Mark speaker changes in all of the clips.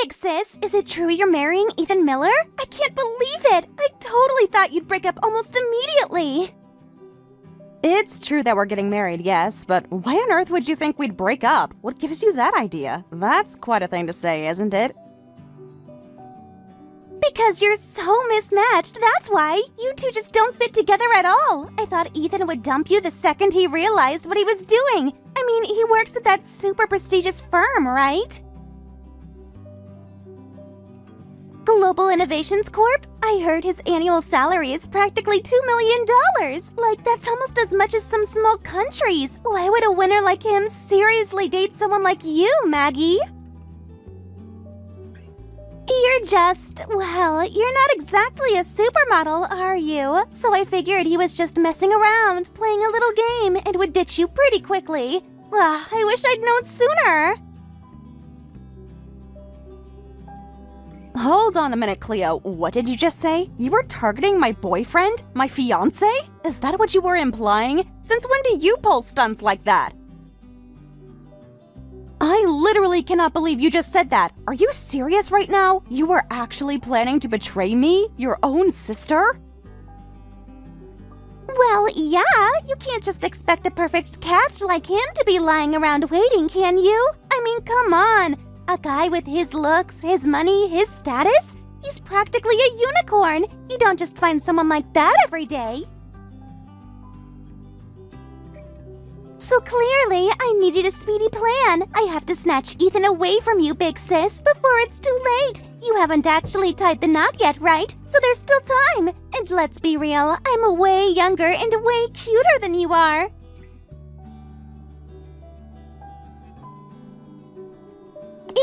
Speaker 1: big sis! Is it true you're marrying Ethan Miller? I can't believe it! I totally thought you'd break up almost immediately!
Speaker 2: It's true that we're getting married, yes, but why on earth would you think we'd break up? What gives you that idea? That's quite a thing to say, isn't it?
Speaker 1: Because you're so mismatched, that's why! You two just don't fit together at all! I thought Ethan would dump you the second he realized what he was doing! I mean, he works at that super prestigious firm, right? Global Innovations Corp? I heard his annual salary is practically $2 million! Like, that's almost as much as some small countries! Why would a winner like him seriously date someone like you, Maggie? You're just, well, you're not exactly a supermodel, are you? So I figured he was just messing around, playing a little game, and would ditch you pretty quickly. I wish I'd known sooner.
Speaker 2: Hold on a minute, Cleo. What did you just say? You were targeting my boyfriend? My fiancé? Is that what you were implying? Since when do you pull stunts like that? I literally cannot believe you just said that. Are you serious right now? You were actually planning to betray me? Your own sister?
Speaker 1: Well, yeah. You can't just expect a perfect catch like him to be lying around waiting, can you? I mean, come on. A guy with his looks, his money, his status? He's practically a unicorn. You don't just find someone like that every day. So clearly, I needed a speedy plan. I have to snatch Ethan away from you, big sis, before it's too late. You haven't actually tied the knot yet, right? So there's still time. And let's be real, I'm way younger and way cuter than you are.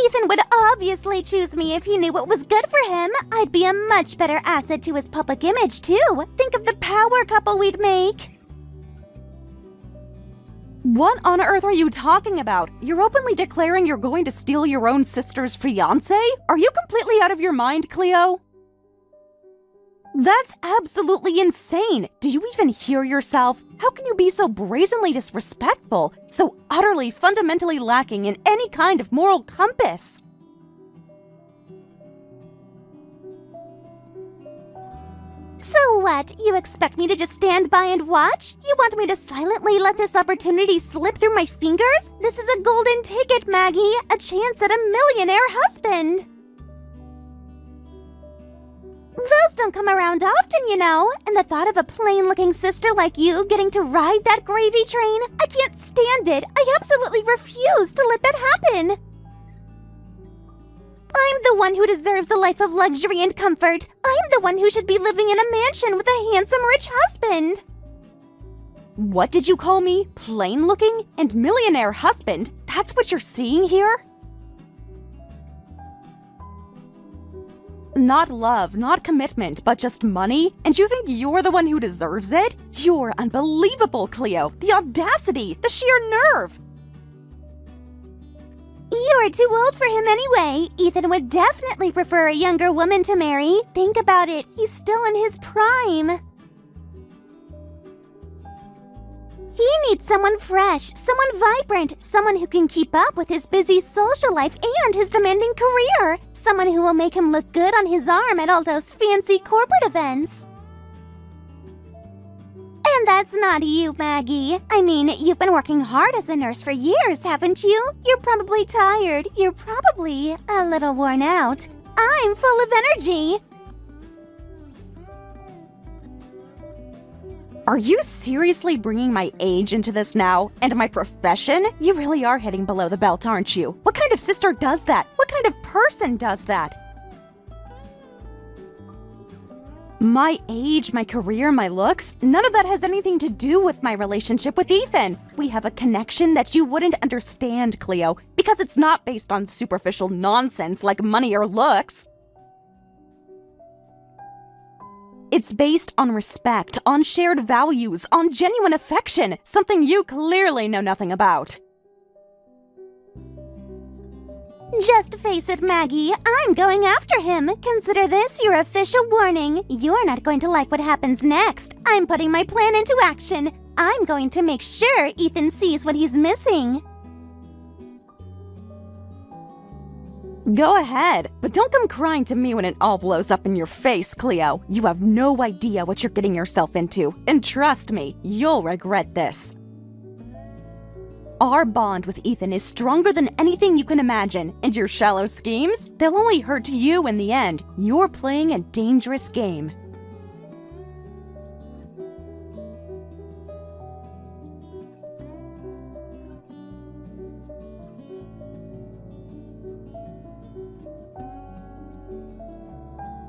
Speaker 1: Ethan would obviously choose me if he knew what was good for him. I'd be a much better asset to his public image, too. Think of the power couple we'd make.
Speaker 2: What on earth are you talking about? You're openly declaring you're going to steal your own sister's fiancé? Are you completely out of your mind, Cleo? That's absolutely insane! Do you even hear yourself? How can you be so brazenly disrespectful, so utterly fundamentally lacking in any kind of moral compass?
Speaker 1: So what? You expect me to just stand by and watch? You want me to silently let this opportunity slip through my fingers? This is a golden ticket, Maggie! A chance at a millionaire husband! Those don't come around often, you know. And the thought of a plain-looking sister like you getting to ride that gravy train, I can't stand it. I absolutely refuse to let that happen. I'm the one who deserves a life of luxury and comfort. I'm the one who should be living in a mansion with a handsome, rich husband.
Speaker 2: What did you call me? Plain-looking and millionaire husband? That's what you're seeing here? Not love, not commitment, but just money? And you think you're the one who deserves it? You're unbelievable, Cleo. The audacity, the sheer nerve.
Speaker 1: You're too old for him anyway. Ethan would definitely prefer a younger woman to marry. Think about it. He's still in his prime. He needs someone fresh, someone vibrant, someone who can keep up with his busy social life and his demanding career. Someone who will make him look good on his arm at all those fancy corporate events. And that's not you, Maggie. I mean, you've been working hard as a nurse for years, haven't you? You're probably tired. You're probably a little worn out. I'm full of energy.
Speaker 2: Are you seriously bringing my age into this now? And my profession? You really are hitting below the belt, aren't you? What kind of sister does that? What kind of person does that? My age, my career, my looks, none of that has anything to do with my relationship with Ethan. We have a connection that you wouldn't understand, Cleo, because it's not based on superficial nonsense like money or looks. It's based on respect, on shared values, on genuine affection, something you clearly know nothing about.
Speaker 1: Just face it, Maggie. I'm going after him. Consider this your official warning. You're not going to like what happens next. I'm putting my plan into action. I'm going to make sure Ethan sees what he's missing.
Speaker 2: Go ahead, but don't come crying to me when it all blows up in your face, Cleo. You have no idea what you're getting yourself into, and trust me, you'll regret this. Our bond with Ethan is stronger than anything you can imagine, and your shallow schemes, they'll only hurt you in the end. You're playing a dangerous game.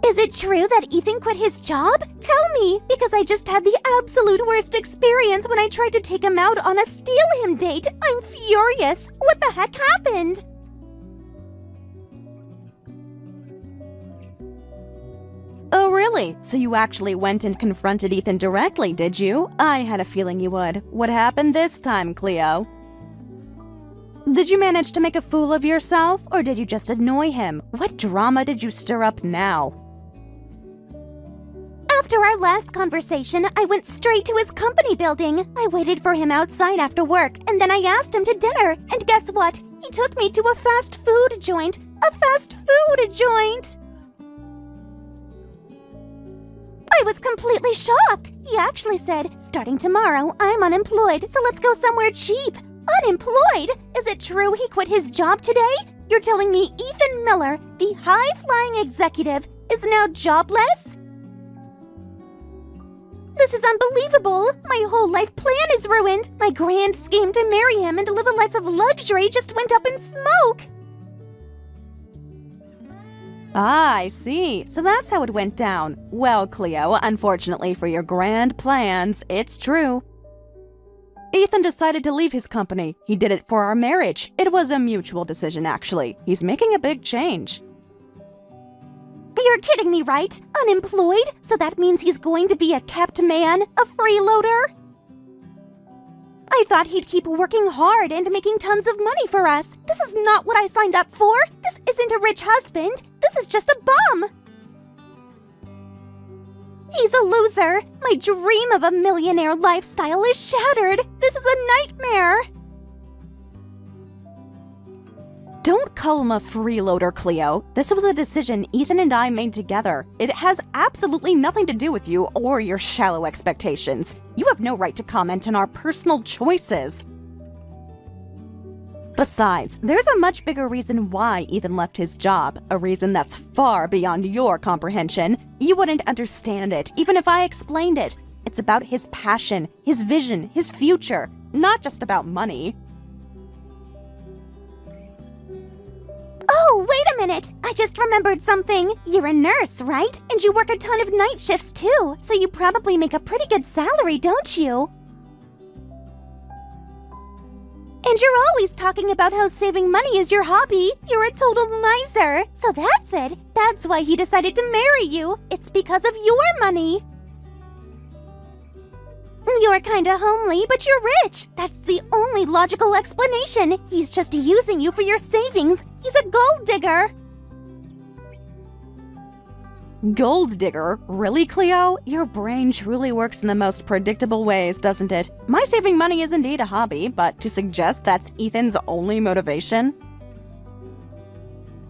Speaker 1: Is it true that Ethan quit his job? Tell me, because I just had the absolute worst experience when I tried to take him out on a steal him date. I'm furious. What the heck happened?
Speaker 2: Oh, really? So you actually went and confronted Ethan directly, did you? I had a feeling you would. What happened this time, Cleo? Did you manage to make a fool of yourself, or did you just annoy him? What drama did you stir up now?
Speaker 1: After our last conversation, I went straight to his company building. I waited for him outside after work, and then I asked him to dinner. And guess what? He took me to a fast food joint. A fast food joint! I was completely shocked. He actually said, starting tomorrow, I'm unemployed, so let's go somewhere cheap. Unemployed? Is it true he quit his job today? You're telling me Ethan Miller, the high-flying executive, is now jobless? This is unbelievable! My whole life plan is ruined! My grand scheme to marry him and to live a life of luxury just went up in smoke!
Speaker 2: Ah, I see. So that's how it went down. Well, Cleo, unfortunately for your grand plans, it's true. Ethan decided to leave his company. He did it for our marriage. It was a mutual decision, actually. He's making a big change.
Speaker 1: You're kidding me, right? Unemployed? So that means he's going to be a kept man? A freeloader? I thought he'd keep working hard and making tons of money for us. This is not what I signed up for. This isn't a rich husband. This is just a bum. He's a loser. My dream of a millionaire lifestyle is shattered. This is a nightmare.
Speaker 2: Don't call him a freeloader, Cleo. This was a decision Ethan and I made together. It has absolutely nothing to do with you or your shallow expectations. You have no right to comment on our personal choices. Besides, there's a much bigger reason why Ethan left his job, a reason that's far beyond your comprehension. You wouldn't understand it, even if I explained it. It's about his passion, his vision, his future, not just about money.
Speaker 1: Oh, wait a minute! I just remembered something. You're a nurse, right? And you work a ton of night shifts too, so you probably make a pretty good salary, don't you? And you're always talking about how saving money is your hobby. You're a total miser. So that's it. That's why he decided to marry you. It's because of your money. You're kinda homely, but you're rich. That's the only logical explanation. He's just using you for your savings. He's a gold digger.
Speaker 2: Gold digger? Really, Cleo? Your brain truly works in the most predictable ways, doesn't it? My saving money is indeed a hobby, but to suggest that's Ethan's only motivation?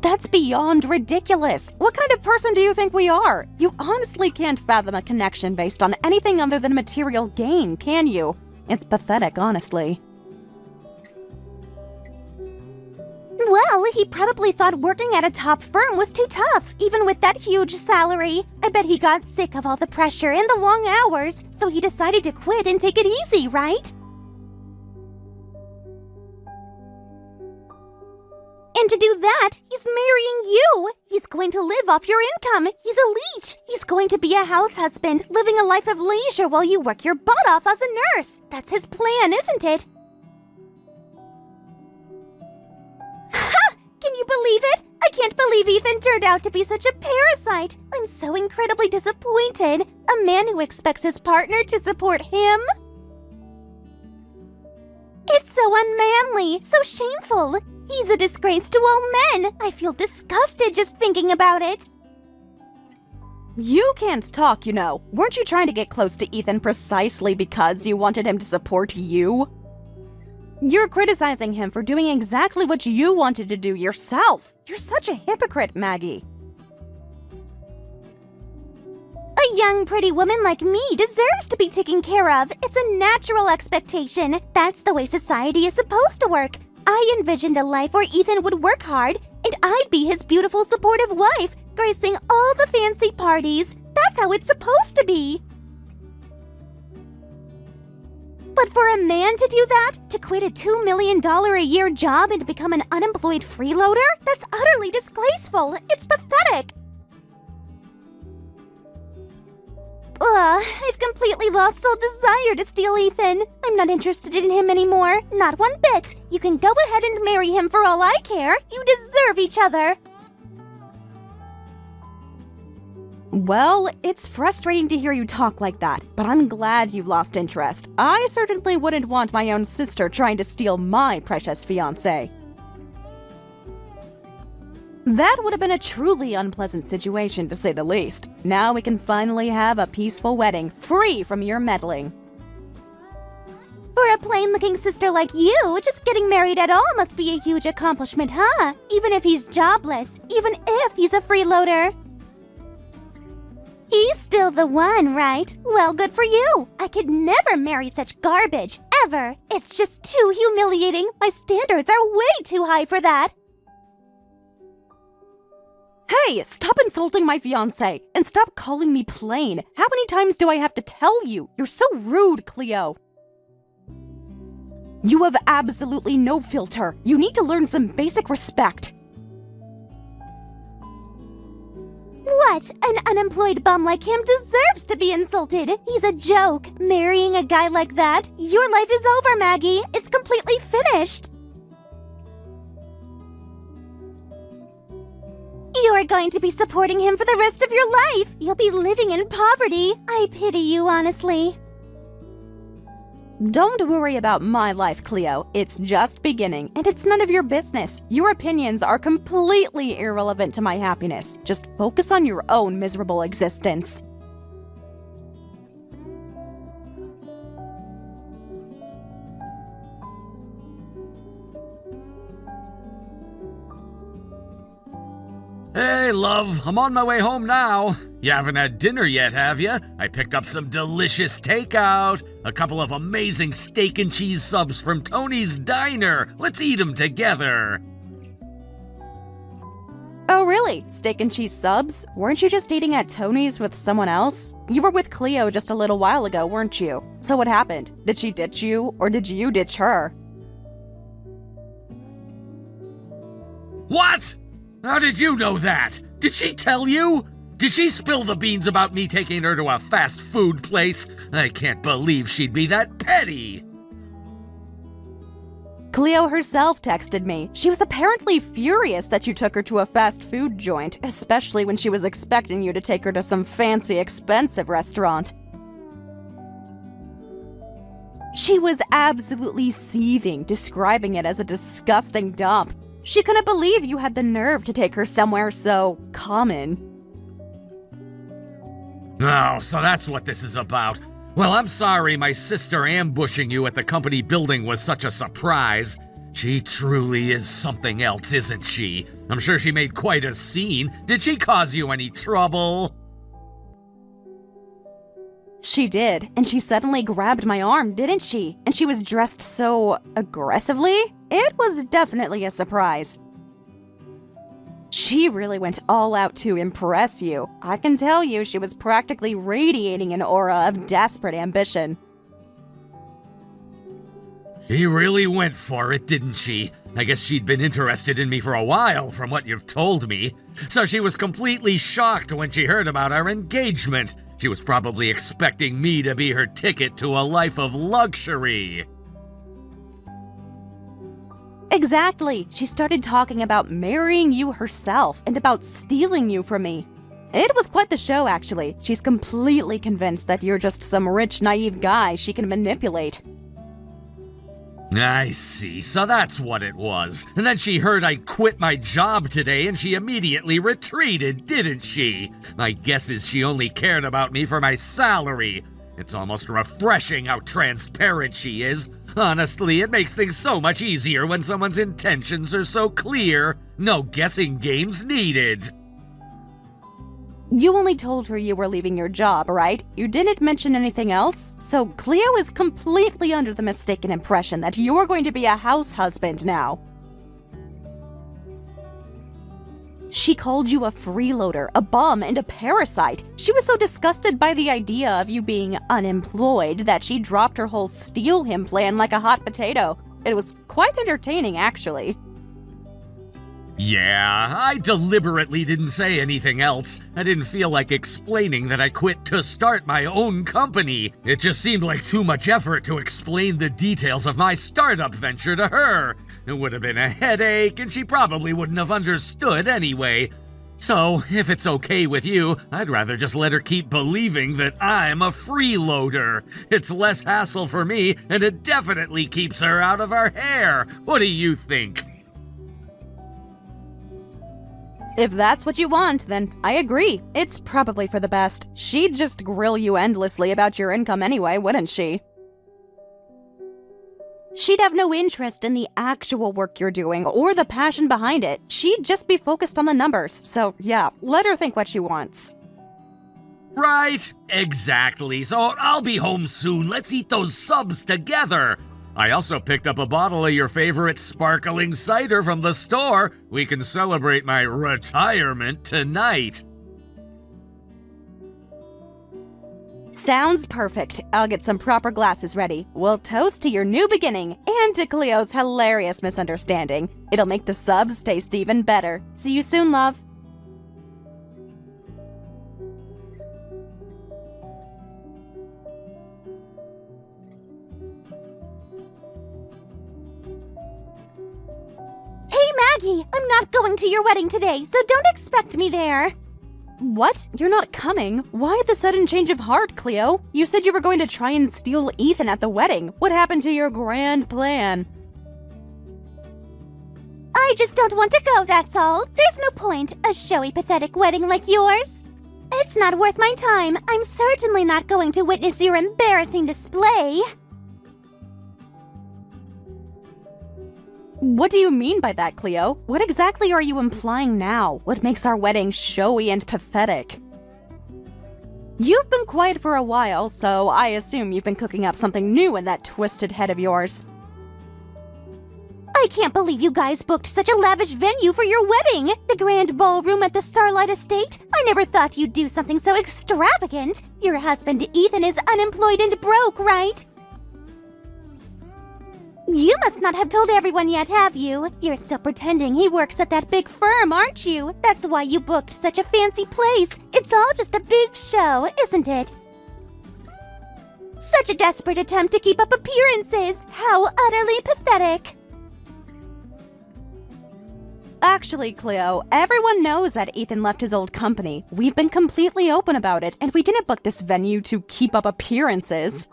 Speaker 2: That's beyond ridiculous. What kind of person do you think we are? You honestly can't fathom a connection based on anything other than material gain, can you? It's pathetic, honestly.
Speaker 1: Well, he probably thought working at a top firm was too tough, even with that huge salary. I bet he got sick of all the pressure and the long hours, so he decided to quit and take it easy, right? And to do that, he's marrying you. He's going to live off your income. He's a leech. He's going to be a house husband, living a life of leisure while you work your butt off as a nurse. That's his plan, isn't it? Ha! Can you believe it? I can't believe Ethan turned out to be such a parasite. I'm so incredibly disappointed. A man who expects his partner to support him? It's so unmanly, so shameful. He's a disgrace to all men. I feel disgusted just thinking about it.
Speaker 2: You can't talk, you know. Weren't you trying to get close to Ethan precisely because you wanted him to support you? You're criticizing him for doing exactly what you wanted to do yourself. You're such a hypocrite, Maggie.
Speaker 1: A young, pretty woman like me deserves to be taken care of. It's a natural expectation. That's the way society is supposed to work. I envisioned a life where Ethan would work hard, and I'd be his beautiful, supportive wife, gracing all the fancy parties. That's how it's supposed to be. But for a man to do that, to quit a $2 million a year job and become an unemployed freeloader, that's utterly disgraceful. It's pathetic. I've completely lost all desire to steal Ethan. I'm not interested in him anymore. Not one bit. You can go ahead and marry him for all I care. You deserve each other.
Speaker 2: Well, it's frustrating to hear you talk like that, but I'm glad you've lost interest. I certainly wouldn't want my own sister trying to steal my precious fiancé. That would have been a truly unpleasant situation, to say the least. Now we can finally have a peaceful wedding, free from your meddling.
Speaker 1: For a plain-looking sister like you, just getting married at all must be a huge accomplishment, huh? Even if he's jobless, even if he's a freeloader. He's still the one, right? Well, good for you. I could never marry such garbage, ever. It's just too humiliating. My standards are way too high for that.
Speaker 2: Hey, stop insulting my fiancé and stop calling me plain. How many times do I have to tell you? You're so rude, Cleo. You have absolutely no filter. You need to learn some basic respect.
Speaker 1: What? An unemployed bum like him deserves to be insulted. He's a joke. Marrying a guy like that, your life is over, Maggie. It's completely finished. You're going to be supporting him for the rest of your life. You'll be living in poverty. I pity you, honestly.
Speaker 2: Don't worry about my life, Cleo. It's just beginning, and it's none of your business. Your opinions are completely irrelevant to my happiness. Just focus on your own miserable existence.
Speaker 3: Hey, love, I'm on my way home now. You haven't had dinner yet, have you? I picked up some delicious takeout. A couple of amazing steak and cheese subs from Tony's Diner. Let's eat them together.
Speaker 2: Oh, really? Steak and cheese subs? Weren't you just eating at Tony's with someone else? You were with Cleo just a little while ago, weren't you? So what happened? Did she ditch you, or did you ditch her?
Speaker 3: What? How did you know that? Did she tell you? Did she spill the beans about me taking her to a fast food place? I can't believe she'd be that petty.
Speaker 2: Cleo herself texted me. She was apparently furious that you took her to a fast food joint, especially when she was expecting you to take her to some fancy, expensive restaurant. She was absolutely seething, describing it as a disgusting dump. She couldn't believe you had the nerve to take her somewhere so common.
Speaker 3: Oh, so that's what this is about. Well, I'm sorry my sister ambushing you at the company building was such a surprise. She truly is something else, isn't she? I'm sure she made quite a scene. Did she cause you any trouble?
Speaker 2: She did, and she suddenly grabbed my arm, didn't she? And she was dressed so aggressively? It was definitely a surprise. She really went all out to impress you. I can tell you she was practically radiating an aura of desperate ambition.
Speaker 3: She really went for it, didn't she? I guess she'd been interested in me for a while, from what you've told me. So she was completely shocked when she heard about our engagement. She was probably expecting me to be her ticket to a life of luxury.
Speaker 2: Exactly. She started talking about marrying you herself and about stealing you from me. It was quite the show, actually. She's completely convinced that you're just some rich, naive guy she can manipulate.
Speaker 3: I see, so that's what it was. And then she heard I'd quit my job today and she immediately retreated, didn't she? My guess is she only cared about me for my salary. It's almost refreshing how transparent she is. Honestly, it makes things so much easier when someone's intentions are so clear. No guessing games needed.
Speaker 2: You only told her you were leaving your job, right? You didn't mention anything else? So Cleo is completely under the mistaken impression that you're going to be a house husband now. She called you a freeloader, a bum, and a parasite. She was so disgusted by the idea of you being unemployed that she dropped her whole steal him plan like a hot potato. It was quite entertaining, actually.
Speaker 3: Yeah, I deliberately didn't say anything else. I didn't feel like explaining that I quit to start my own company. It just seemed like too much effort to explain the details of my startup venture to her. It would have been a headache, and she probably wouldn't have understood anyway. So, if it's okay with you, I'd rather just let her keep believing that I'm a freeloader. It's less hassle for me, and it definitely keeps her out of our hair. What do you think?
Speaker 2: If that's what you want, then I agree. It's probably for the best. She'd just grill you endlessly about your income anyway, wouldn't she? She'd have no interest in the actual work you're doing or the passion behind it. She'd just be focused on the numbers. So yeah, let her think what she wants.
Speaker 3: Right, exactly. So I'll be home soon. Let's eat those subs together. I also picked up a bottle of your favorite sparkling cider from the store. We can celebrate my retirement tonight.
Speaker 2: Sounds perfect. I'll get some proper glasses ready. We'll toast to your new beginning and to Cleo's hilarious misunderstanding. It'll make the subs taste even better. See you soon, love.
Speaker 1: Maggie, I'm not going to your wedding today, so don't expect me there.
Speaker 2: What? You're not coming? Why the sudden change of heart, Cleo? You said you were going to try and steal Ethan at the wedding. What happened to your grand plan?
Speaker 1: I just don't want to go, that's all. There's no point, a showy, pathetic wedding like yours. It's not worth my time. I'm certainly not going to witness your embarrassing display.
Speaker 2: What do you mean by that, Cleo? What exactly are you implying now? What makes our wedding showy and pathetic? You've been quiet for a while, so I assume you've been cooking up something new in that twisted head of yours.
Speaker 1: I can't believe you guys booked such a lavish venue for your wedding! The grand ballroom at the Starlight Estate? I never thought you'd do something so extravagant! Your husband Ethan is unemployed and broke, right? You must not have told everyone yet, have you? You're still pretending he works at that big firm, aren't you? That's why you booked such a fancy place. It's all just a big show, isn't it? Such a desperate attempt to keep up appearances. How utterly pathetic.
Speaker 2: Actually, Cleo, everyone knows that Ethan left his old company. We've been completely open about it, and we didn't book this venue to keep up appearances.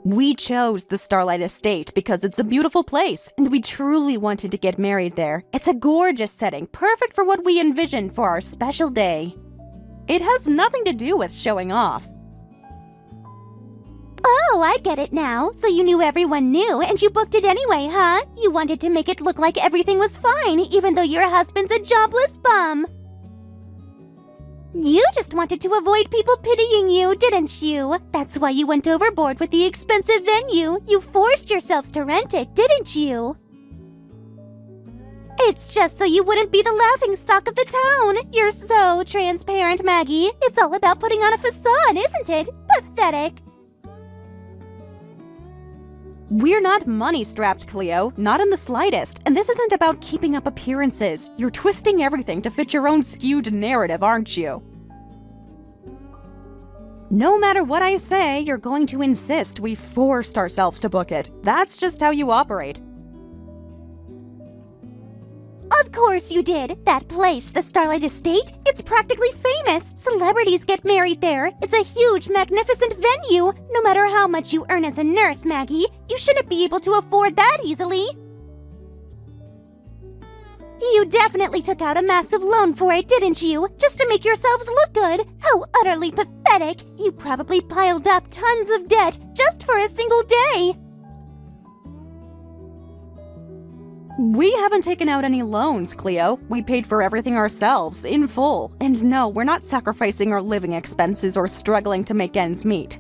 Speaker 2: We chose the Starlight Estate because it's a beautiful place, and we truly wanted to get married there. It's a gorgeous setting, perfect for what we envisioned for our special day. It has nothing to do with showing off.
Speaker 1: Oh, I get it now. So you knew everyone knew, and you booked it anyway, huh? You wanted to make it look like everything was fine, even though your husband's a jobless bum. You just wanted to avoid people pitying you, didn't you? That's why you went overboard with the expensive venue. You forced yourselves to rent it, didn't you? It's just so you wouldn't be the laughingstock of the town. You're so transparent, Maggie. It's all about putting on a facade, isn't it? Pathetic.
Speaker 2: We're not money-strapped, Cleo, not in the slightest. And this isn't about keeping up appearances. You're twisting everything to fit your own skewed narrative, aren't you? No matter what I say, you're going to insist we forced ourselves to book it. That's just how you operate.
Speaker 1: Of course you did. That place, the Starlight Estate, it's practically famous. Celebrities get married there. It's a huge, magnificent venue. No matter how much you earn as a nurse, Maggie, you shouldn't be able to afford that easily. You definitely took out a massive loan for it, didn't you? Just to make yourselves look good. How utterly pathetic. You probably piled up tons of debt just for a single day.
Speaker 2: We haven't taken out any loans, Cleo. We paid for everything ourselves, in full. And no, we're not sacrificing our living expenses or struggling to make ends meet.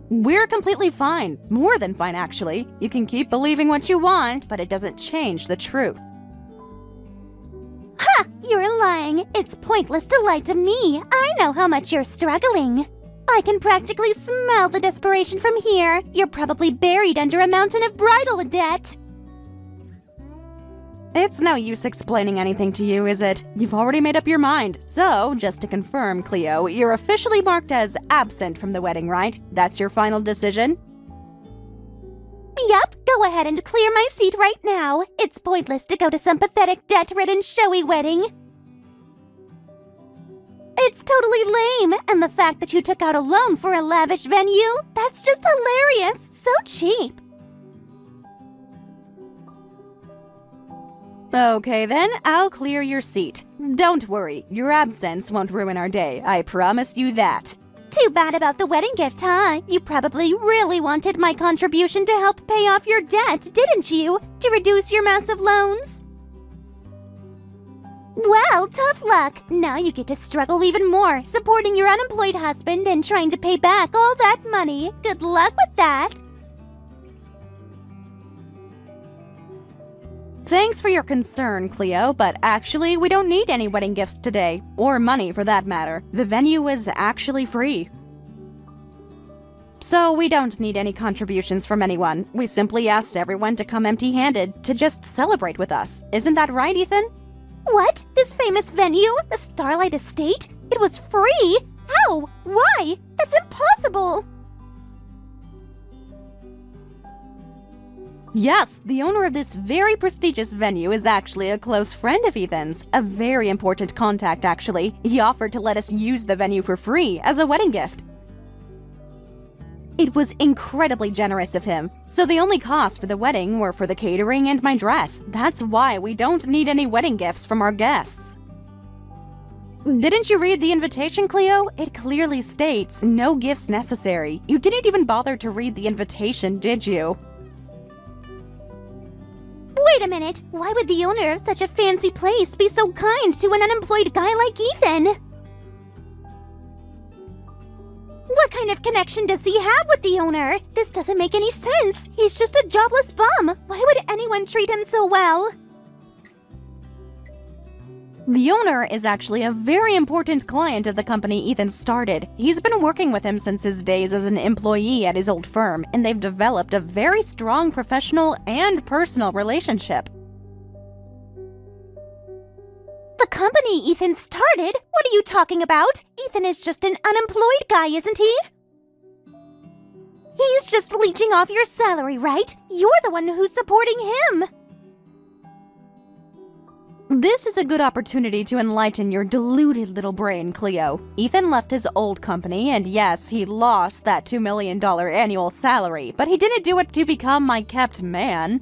Speaker 2: We're completely fine. More than fine, actually. You can keep believing what you want, but it doesn't change the truth.
Speaker 1: Ha! You're lying. It's pointless to lie to me. I know how much you're struggling. I can practically smell the desperation from here. You're probably buried under a mountain of bridal debt.
Speaker 2: It's no use explaining anything to you, is it? You've already made up your mind. So, just to confirm, Cleo, you're officially marked as absent from the wedding, right? That's your final decision?
Speaker 1: Yup, go ahead and clear my seat right now. It's pointless to go to some pathetic, debt-ridden, showy wedding. It's totally lame, and the fact that you took out a loan for a lavish venue, that's just hilarious. So cheap.
Speaker 2: Okay then, I'll clear your seat. Don't worry, your absence won't ruin our day, I promise you that.
Speaker 1: Too bad about the wedding gift, huh? You probably really wanted my contribution to help pay off your debt, didn't you? To reduce your massive loans? Well, tough luck. Now you get to struggle even more, supporting your unemployed husband and trying to pay back all that money. Good luck with that.
Speaker 2: Thanks for your concern, Cleo, but actually we don't need any wedding gifts today, or money for that matter. The venue is actually free. So we don't need any contributions from anyone. We simply asked everyone to come empty-handed to just celebrate with us. Isn't that right, Ethan?
Speaker 1: What? This famous venue? The Starlight Estate? It was free? How? Why? That's impossible!
Speaker 2: Yes, the owner of this very prestigious venue is actually a close friend of Ethan's. A very important contact, actually. He offered to let us use the venue for free as a wedding gift. It was incredibly generous of him. So the only costs for the wedding were for the catering and my dress. That's why we don't need any wedding gifts from our guests. Didn't you read the invitation, Cleo? It clearly states no gifts necessary. You didn't even bother to read the invitation, did you?
Speaker 1: Wait a minute! Why would the owner of such a fancy place be so kind to an unemployed guy like Ethan? What kind of connection does he have with the owner? This doesn't make any sense. He's just a jobless bum. Why would anyone treat him so well?
Speaker 2: The owner is actually a very important client of the company Ethan started. He's been working with him since his days as an employee at his old firm, and they've developed a very strong professional and personal relationship.
Speaker 1: The company Ethan started? What are you talking about? Ethan is just an unemployed guy, isn't he? He's just leeching off your salary, right? You're the one who's supporting him.
Speaker 2: This is a good opportunity to enlighten your deluded little brain, Cleo. Ethan left his old company, and yes, he lost that $2 million annual salary, but he didn't do it to become my kept man.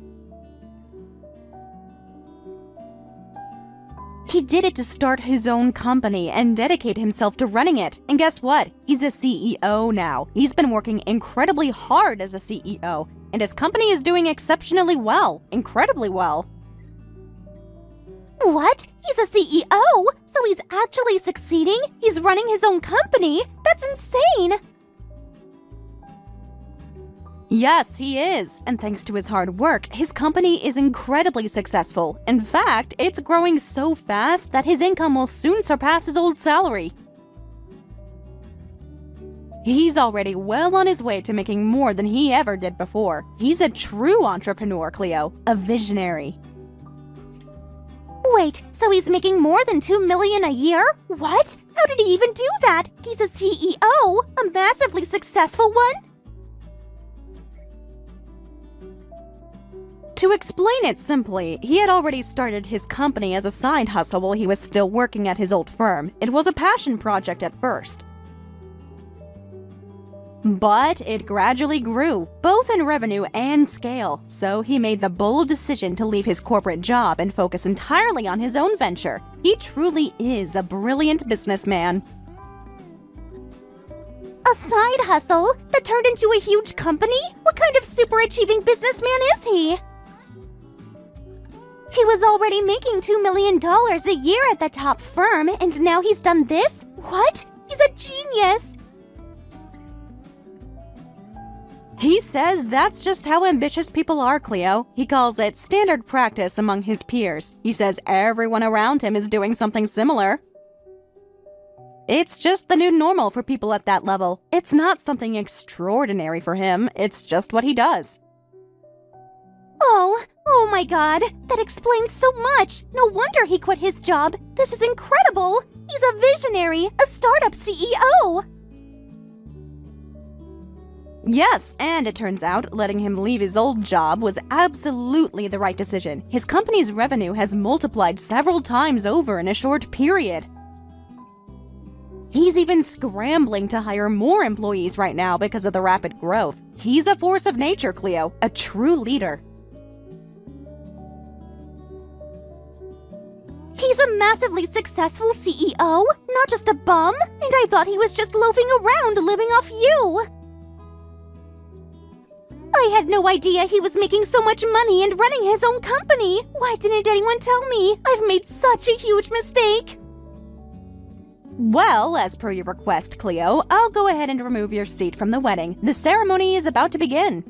Speaker 2: He did it to start his own company and dedicate himself to running it. And guess what? He's a CEO now. He's been working incredibly hard as a CEO, and his company is doing exceptionally well, incredibly well.
Speaker 1: What? He's a CEO? So he's actually succeeding? He's running his own company? That's insane!
Speaker 2: Yes, he is. And thanks to his hard work, his company is incredibly successful. In fact, it's growing so fast that his income will soon surpass his old salary. He's already well on his way to making more than he ever did before. He's a true entrepreneur, Cleo. A visionary.
Speaker 1: Wait, so he's making more than $2 million a year? What? How did he even do that? He's a CEO, a massively successful one?
Speaker 2: To explain it simply, he had already started his company as a side hustle while he was still working at his old firm. It was a passion project at first. But it gradually grew, both in revenue and scale, so he made the bold decision to leave his corporate job and focus entirely on his own venture. He truly is a brilliant businessman.
Speaker 1: A side hustle that turned into a huge company? What kind of super achieving businessman is he? He was already making $2 million a year at the top firm, and now he's done this? What? He's a genius!
Speaker 2: He says that's just how ambitious people are, Cleo. He calls it standard practice among his peers. He says everyone around him is doing something similar. It's just the new normal for people at that level. It's not something extraordinary for him, it's just what he does.
Speaker 1: Oh my god, that explains so much. No wonder he quit his job. This is incredible. He's a visionary, a startup CEO.
Speaker 2: Yes, and it turns out letting him leave his old job was absolutely the right decision. His company's revenue has multiplied several times over in a short period. He's even scrambling to hire more employees right now because of the rapid growth. He's a force of nature, Cleo, a true leader.
Speaker 1: He's a massively successful CEO, not just a bum. And I thought he was just loafing around living off you. I had no idea he was making so much money and running his own company. Why didn't anyone tell me? I've made such a huge mistake.
Speaker 2: Well, as per your request, Cleo, I'll go ahead and remove your seat from the wedding. The ceremony is about to begin.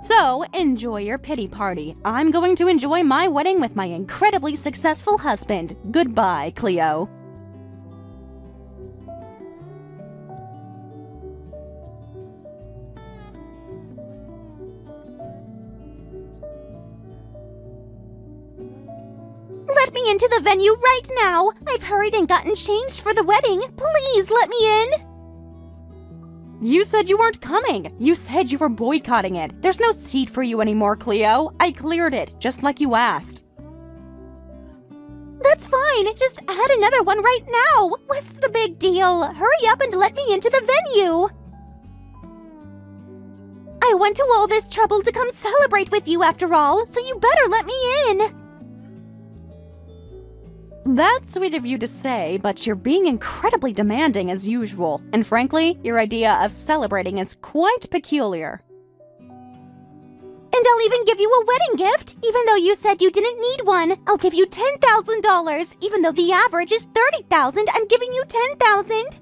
Speaker 2: So, enjoy your pity party. I'm going to enjoy my wedding with my incredibly successful husband. Goodbye, Cleo.
Speaker 1: Let me into the venue right now. I've hurried and gotten changed for the wedding. Please let me in.
Speaker 2: You said you weren't coming. You said you were boycotting it. There's no seat for you anymore, Cleo. I cleared it, just like you asked.
Speaker 1: That's fine. Just add another one right now. What's the big deal? Hurry up and let me into the venue. I went to all this trouble to come celebrate with you after all, so you better let me in.
Speaker 2: That's sweet of you to say, but you're being incredibly demanding as usual. And frankly, your idea of celebrating is quite peculiar.
Speaker 1: And I'll even give you a wedding gift, even though you said you didn't need one. I'll give you $10,000, even though the average is $30,000. I'm giving you $10,000.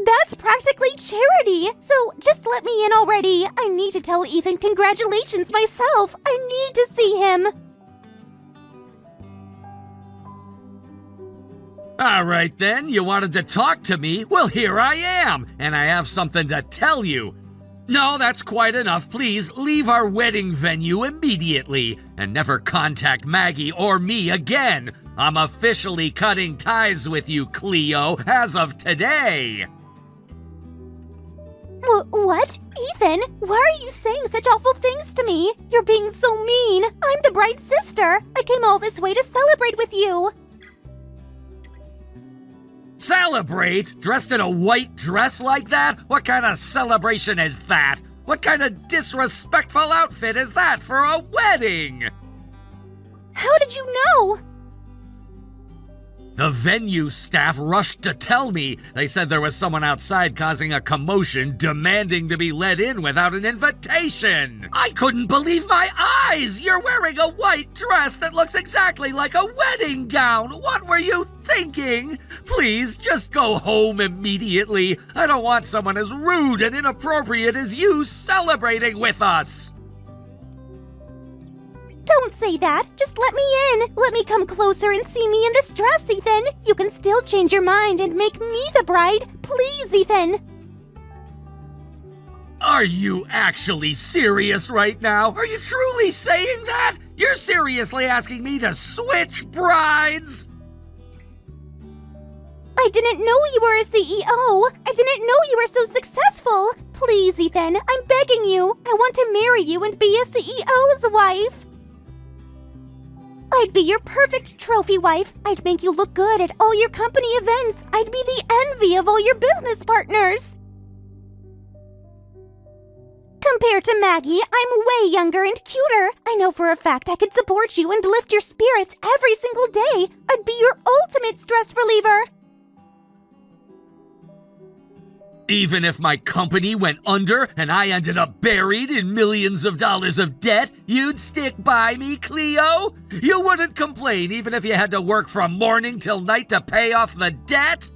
Speaker 1: That's practically charity. So just let me in already. I need to tell Ethan congratulations myself. I need to see him.
Speaker 3: All right then, you wanted to talk to me? Well, here I am, and I have something to tell you. No, that's quite enough. Please leave our wedding venue immediately and never contact Maggie or me again. I'm officially cutting ties with you, Cleo, as of today.
Speaker 1: What? Ethan, why are you saying such awful things to me? You're being so mean. I'm the bride's sister. I came all this way to celebrate with you.
Speaker 3: Celebrate? Dressed in a white dress like that? What kind of celebration is that? What kind of disrespectful outfit is that for a wedding?
Speaker 1: How did you know?
Speaker 3: The venue staff rushed to tell me. They said there was someone outside causing a commotion, demanding to be let in without an invitation. I couldn't believe my eyes! You're wearing a white dress that looks exactly like a wedding gown! What were you thinking? Please, just go home immediately. I don't want someone as rude and inappropriate as you celebrating with us!
Speaker 1: Don't say that. Just let me in. Let me come closer and see me in this dress, Ethan. You can still change your mind and make me the bride. Please, Ethan.
Speaker 3: Are you actually serious right now? Are you truly saying that? You're seriously asking me to switch brides?
Speaker 1: I didn't know you were a CEO. I didn't know you were so successful. Please, Ethan, I'm begging you. I want to marry you and be a CEO's wife. I'd be your perfect trophy wife. I'd make you look good at all your company events. I'd be the envy of all your business partners. Compared to Maggie, I'm way younger and cuter. I know for a fact I could support you and lift your spirits every single day. I'd be your ultimate stress reliever.
Speaker 3: Even if my company went under and I ended up buried in millions of dollars of debt, you'd stick by me, Cleo? You wouldn't complain even if you had to work from morning till night to pay off the debt?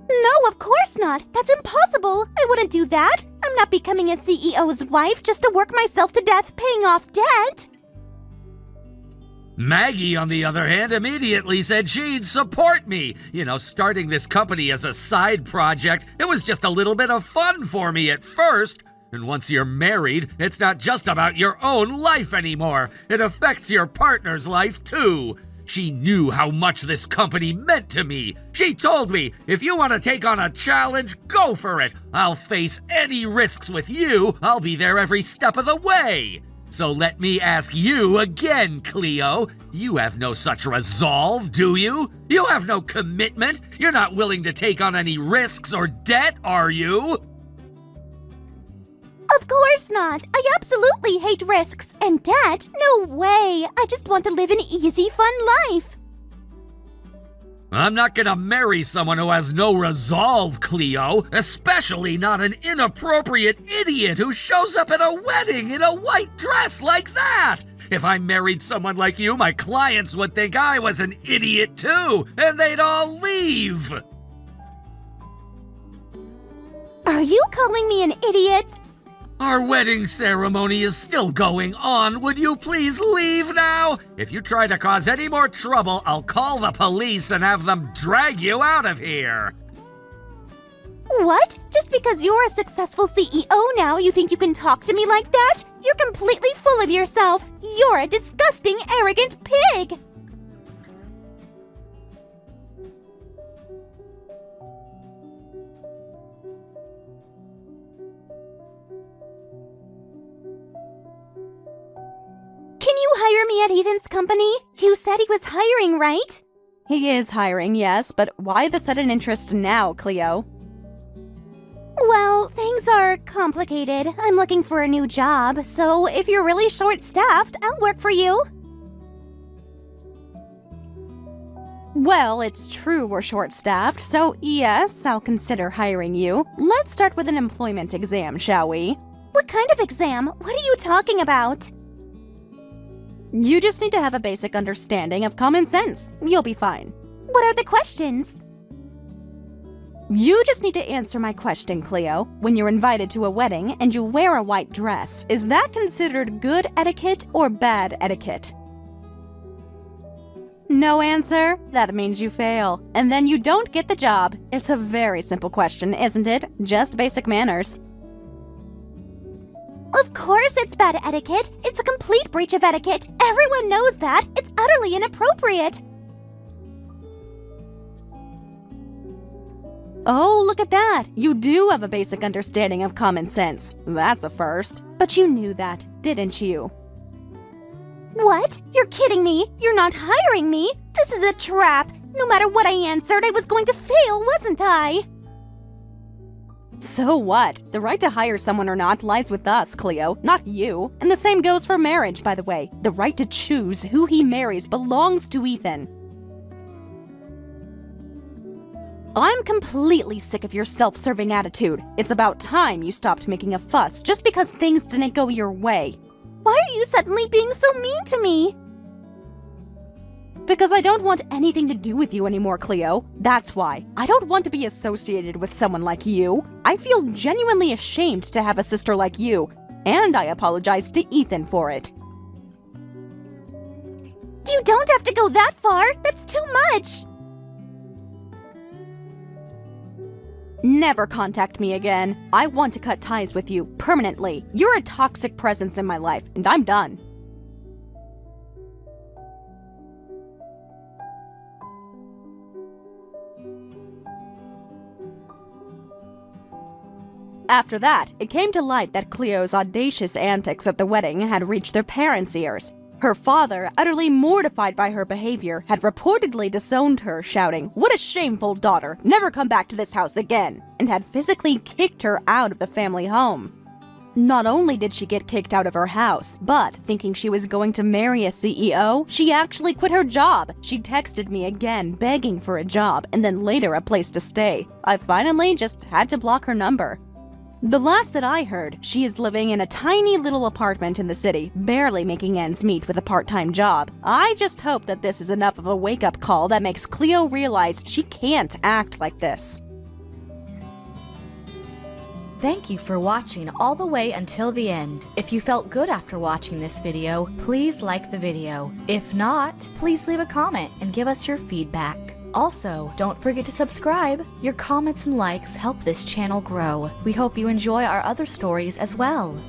Speaker 1: No, of course not. That's impossible. I wouldn't do that. I'm not becoming a CEO's wife just to work myself to death paying off debt.
Speaker 3: Maggie, on the other hand, immediately said she'd support me. Starting this company as a side project, it was just a little bit of fun for me at first. And once you're married, it's not just about your own life anymore. It affects your partner's life too. She knew how much this company meant to me. She told me, if you want to take on a challenge, go for it. I'll face any risks with you. I'll be there every step of the way. So let me ask you again, Cleo. You have no such resolve, do you? You have no commitment? You're not willing to take on any risks or debt, are you?
Speaker 1: Of course not. I absolutely hate risks. And debt? No way. I just want to live an easy, fun life.
Speaker 3: I'm not gonna marry someone who has no resolve, Cleo, especially not an inappropriate idiot who shows up at a wedding in a white dress like that. If I married someone like you, my clients would think I was an idiot too, and they'd all leave.
Speaker 1: Are you calling me an idiot?
Speaker 3: Our wedding ceremony is still going on. Would you please leave now? If you try to cause any more trouble, I'll call the police and have them drag you out of here.
Speaker 1: What? Just because you're a successful CEO now, you think you can talk to me like that? You're completely full of yourself. You're a disgusting, arrogant pig. Can you hire me at Ethan's company? You said he was hiring, right?
Speaker 2: He is hiring, yes, but why the sudden interest now, Cleo?
Speaker 1: Well, things are complicated. I'm looking for a new job, so if you're really short-staffed, I'll work for you.
Speaker 2: Well, it's true we're short-staffed, so yes, I'll consider hiring you. Let's start with an employment exam, shall we?
Speaker 1: What kind of exam? What are you talking about?
Speaker 2: You just need to have a basic understanding of common sense. You'll be fine.
Speaker 1: What are the questions?
Speaker 2: You just need to answer my question, Cleo. When you're invited to a wedding and you wear a white dress, is that considered good etiquette or bad etiquette? No answer? That means you fail. And then you don't get the job. It's a very simple question, isn't it? Just basic manners.
Speaker 1: Of course it's bad etiquette. It's a complete breach of etiquette. Everyone knows that. It's utterly inappropriate.
Speaker 2: Oh, look at that! You do have a basic understanding of common sense. That's a first. But you knew that, didn't you?
Speaker 1: What? You're kidding me? You're not hiring me? This is a trap. No matter what I answered, I was going to fail, wasn't I?
Speaker 2: So what? The right to hire someone or not lies with us, Cleo, not you. And the same goes for marriage, by the way. The right to choose who he marries belongs to Ethan. I'm completely sick of your self-serving attitude. It's about time you stopped making a fuss just because things didn't go your way.
Speaker 1: Why are you suddenly being so mean to me?
Speaker 2: Because I don't want anything to do with you anymore, Cleo. That's why. I don't want to be associated with someone like you. I feel genuinely ashamed to have a sister like you. And I apologize to Ethan for it.
Speaker 1: You don't have to go that far. That's too much.
Speaker 2: Never contact me again. I want to cut ties with you permanently. You're a toxic presence in my life, and I'm done. After that, it came to light that Cleo's audacious antics at the wedding had reached their parents' ears. Her father, utterly mortified by her behavior, had reportedly disowned her, shouting, "What a shameful daughter! Never come back to this house again!" and had physically kicked her out of the family home. Not only did she get kicked out of her house, but thinking she was going to marry a CEO, she actually quit her job. She texted me again, begging for a job, and then later a place to stay. I finally just had to block her number. The last that I heard, she is living in a tiny little apartment in the city, barely making ends meet with a part-time job. I just hope that this is enough of a wake-up call that makes Cleo realize she can't act like this.
Speaker 4: Thank you for watching all the way until the end. If you felt good after watching this video, please like the video. If not, please leave a comment and give us your feedback. Also, don't forget to subscribe. Your comments and likes help this channel grow. We hope you enjoy our other stories as well.